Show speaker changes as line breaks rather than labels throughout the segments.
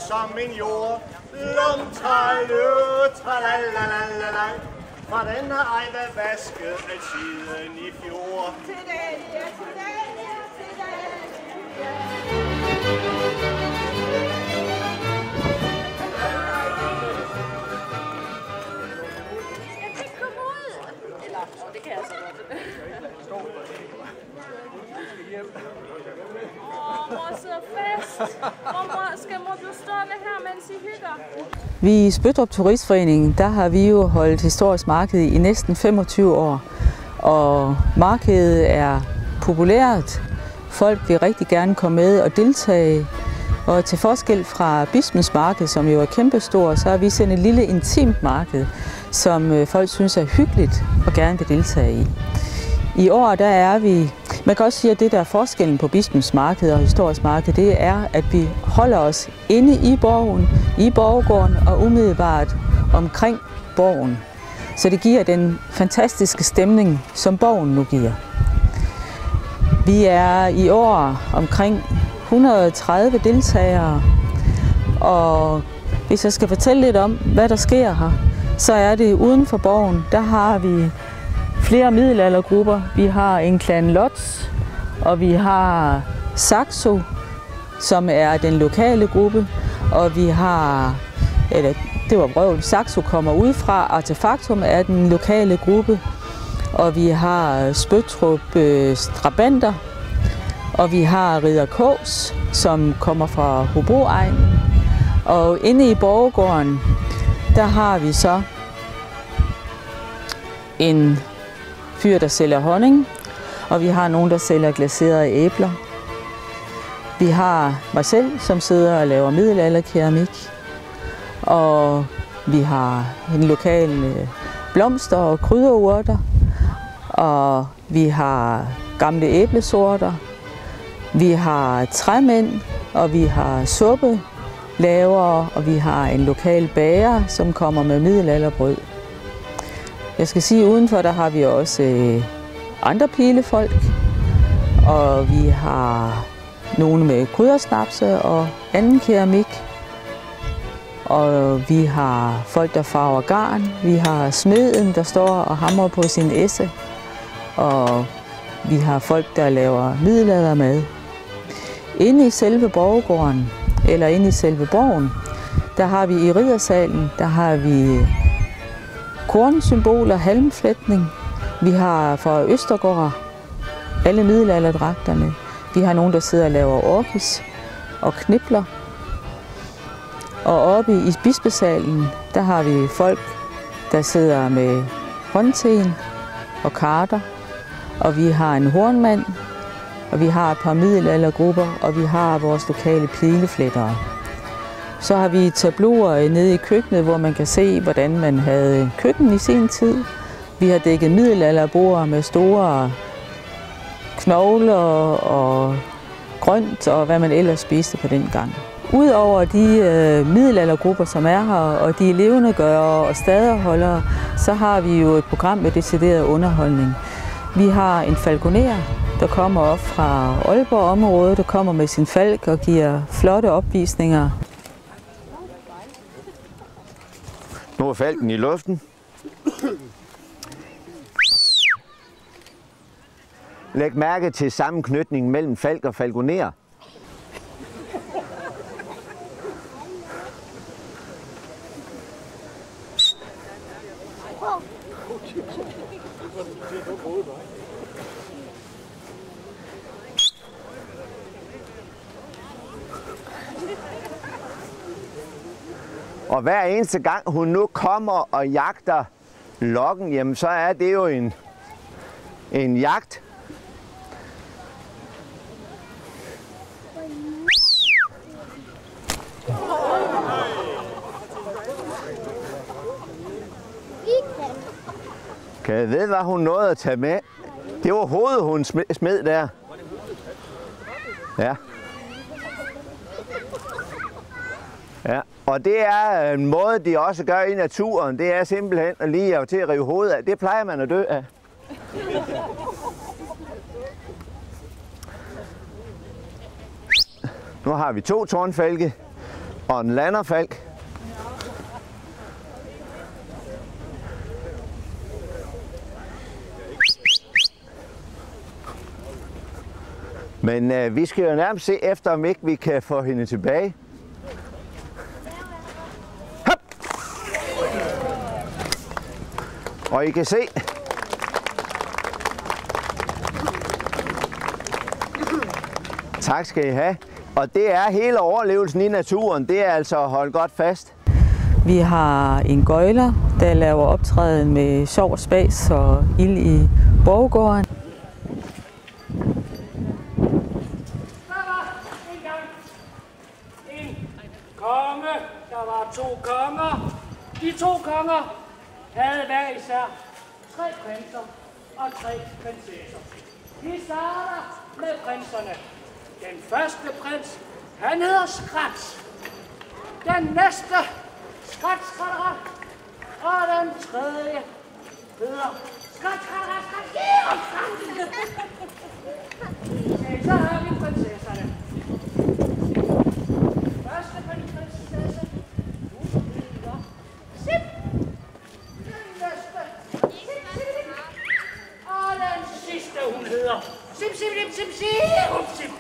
som en jord. Lomtejle, tralalalala. For den har ej været vasket af siden i fjor.
Til den, ja, til den, ja, til den. Jeg kan ikke komme ud. Eller, det kan jeg så godt. Mor sidder fast. Skal mor blive stående her, mens I hygger?
Vi i Spøttrup Turistforening, der har vi jo holdt historisk marked i næsten 25 år. Og markedet er populært. Folk vil rigtig gerne komme med og deltage. Og til forskel fra Bispens Marked, som jo er kæmpestor, så har vi sådan et lille intimt marked, som folk synes er hyggeligt og gerne vil deltage i. I år der er vi, man kan også sige, at det der er forskellen på Bispens Marked og Historisk Marked, det er, at vi holder os inde i borgen, i borggården og umiddelbart omkring borgen. Så det giver den fantastiske stemning, som borgen nu giver. Vi er i år omkring 130 deltagere, og hvis jeg skal fortælle lidt om, hvad der sker her, så er det uden for borgen, der har vi flere middelaldergrupper. Vi har en klan Lotz, og vi har Saxo, som er den lokale gruppe, og vi har, det var vrøvl, Saxo kommer udefra, Artefaktum er den lokale gruppe, og vi har Spøttrup Strabanter, og vi har Ridder Kås, som kommer fra Hobroegnen, og inde i borggården, der har vi så en fyr, der sælger honning, og vi har nogen, der sælger glaserede æbler. Vi har mig selv, som sidder og laver middelalderkeramik, og vi har en lokal blomster og krydderurter, og vi har gamle æblesorter, vi har træmænd, og vi har suppelavere, og vi har en lokal bager, som kommer med middelalderbrød. Jeg skal sige, udenfor der har vi også andre pilefolk, og vi har nogle med kryddersnapse og anden keramik. Og vi har folk, der farver garn. Vi har smeden, der står og hamrer på sin esse. Og vi har folk, der laver middelaldermad. Inde i selve borggården, eller inde i selve borgen, der har vi i riddersalen, der har vi kornsymboler, halmflætning. Vi har fra Østergård alle middelalderdragterne. Vi har nogen, der sidder og laver orkis og knipler. Og oppe i bispesalen, der har vi folk, der sidder med håndten og karter. Og vi har en hornmand, og vi har et par middelaldergrupper, og vi har vores lokale pileflættere. Så har vi tableauer nede i køkkenet, hvor man kan se, hvordan man havde køkken i sin tid. Vi har dækket middelalderbord med store knogler og grønt og hvad man ellers spiste på den gang. Udover de middelaldergrupper, som er her, og de levendegørere og staderholdere, så har vi jo et program med decideret underholdning. Vi har en falconer, der kommer op fra Aalborg-området, der kommer med sin falk og giver flotte opvisninger.
Nu er falken i luften. Læg mærke til sammenknytningen mellem falk og falconer. Og hver eneste gang hun nu kommer og jagter lokken, jamen så er det jo en jagt. Kan jeg vide, hvad hun nåede at tage med? Det var hovedet, hun smed der. Ja. Ja, og det er en måde, de også gør i naturen. Det er simpelthen at lige til at rive hovedet af. Det plejer man at dø af. Nu har vi 2 tårnfalke, Og en landerfalk. Men vi skal jo nærmest se efter, om ikke vi kan få hende tilbage. Hop! Og I kan se, tak skal I have. Og det er hele overlevelsen i naturen, det er altså at holde godt fast.
Vi har en gøjler, der laver optræden med sjov og spas og ild i borggården.
Konge, der var 2 konger. De 2 konger havde hver især 3 prinser og 3 prinsesser. Vi starter med prinserne. Den første prins, han hedder Skrat. Den næste, Skrat. Og den tredje hedder Skrat. Så har vi prinsesserne. Første prinsesse, hun hedder Sip. Den næste, Sip. Og den sidste, hun hedder Sip.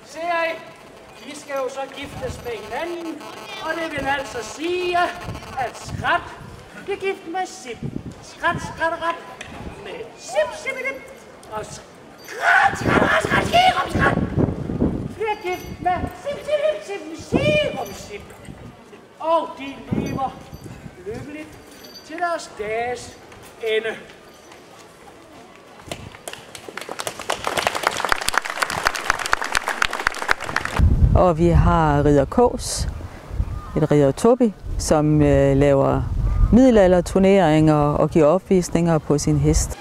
Ser I? De skal jo så giftes med hinanden, og det vil altså sige, at Skrat bliver gift med Sip. Skrat med Sip. Og Skrat bliver gift med Sip. Og de lever lykkeligt til deres dages ende.
Og vi har ridder Kås, et ridder Tobi, som laver middelalderturneringer og giver opvisninger på sin hest.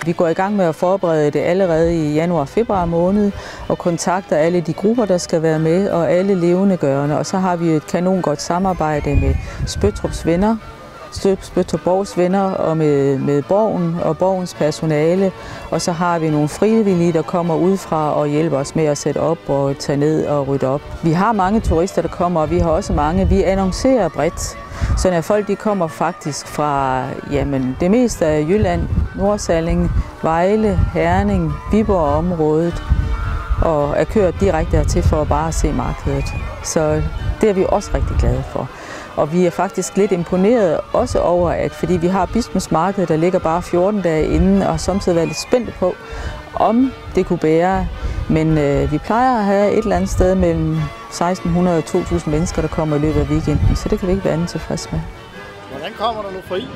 Vi går i gang med at forberede det allerede i januar-februar måned og kontakter alle de grupper, der skal være med, og alle levendegørende. Og så har vi et kanon godt samarbejde med Spøttrups venner, Spøttrup-Borgs venner og med Borgen og Borgens personale. Og så har vi nogle frivillige, der kommer udefra og hjælper os med at sætte op og tage ned og rydde op. Vi har mange turister, der kommer, og vi har også mange. Vi annoncerer bredt. Så når folk de kommer faktisk fra det meste af Jylland, Nordsalling, Vejle, Herning, Viborg-området og er kørt direkte hertil for at bare se markedet. Så det er vi også rigtig glade for. Og vi er faktisk lidt imponeret også over, at fordi vi har Bispens Marked, der ligger bare 14 dage inden, og samtidig været lidt spændte på, om det kunne bære. Men vi plejer at have et eller andet sted mellem 1600 og 2000 mennesker, der kommer i løbet af weekenden, så det kan vi ikke være andet tilfreds med.
Hvordan kommer der nu fri?